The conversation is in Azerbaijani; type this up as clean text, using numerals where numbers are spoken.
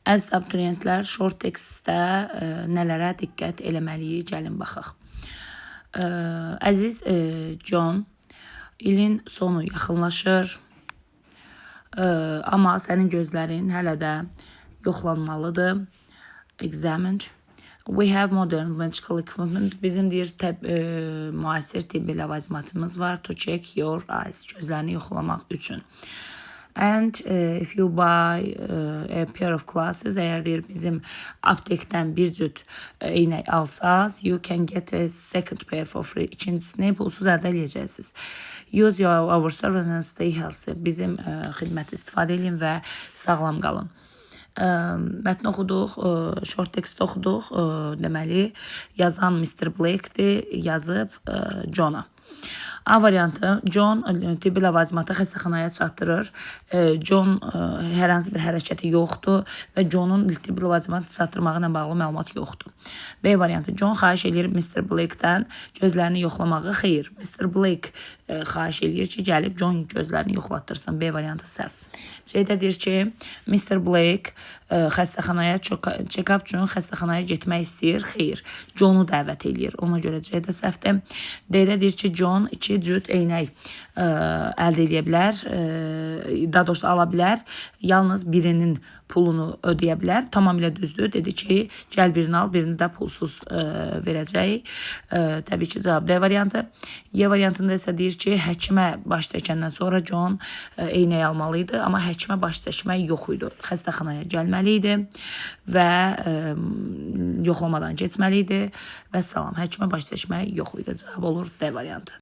Əziz abituriyentlər, short textdə nələrə diqqət eləməliyik? Gəlin baxaq. Əziz John, ilin sonu yaxınlaşır, amma sənin gözlərin hələ də yoxlanmalıdır. Examined. We have modern medical equipment. Bizim deyir müasir tibbi ləvazimatımız var. To check your eyes. Gözlərini yoxlamaq üçün. And if you buy a pair of glasses, əgər deyir bizim aptekdən bir cüt eynək alsaz, you can get a second pair for free. İkincisini pulsuz əldə edəcəksiniz. Use our service and stay healthy. Bizim xidməti istifadə edin və sağlam qalın. Mətn oxuduq, short text oxuduq. Deməli, yazan Mr. Blake'dir, yazıb John'a. A variantı, John tibbi ləvazimatı xəstəxanaya çatdırır. John hər hansı bir hərəkəti yoxdur və John'un tibbi ləvazimatı çatdırmağı ilə bağlı məlumat yoxdur. B variantı, John xahiş edir Mr. Blake'dən gözlərini yoxlamağı. Xeyr, Mr. Blake xahiş edir ki, gəlib John gözlərini yoxlatdırsın. B variantı səhv. C-də deyir ki, Mr. Blake xəstəxanaya check-up üçün xəstəxanaya getmək istəyir. Xeyr, John'u dəvət edir. Ona görə C-də səhvdir. D-də deyir ki, John 2 cüt eynək əldə edə bilər, daha doğrusu ala bilər. Yalnız birinin pulunu ödəyə bilər. Tamamilə düzdür. Dedi ki, gəl birini al, birini də pulsuz verəcək. Təbii ki, cavab D variantı. Y variantında isə deyir ki, həkimə baş çəkəndən sonra John eynək almalı idi, amma həkimə baş çəkmək yox idi. Xəstəxanaya gəlməli idi və yoxlamadan keçməli idi və salam. Həkimə baş çəkmək yox idi. Cavab olur D variantı.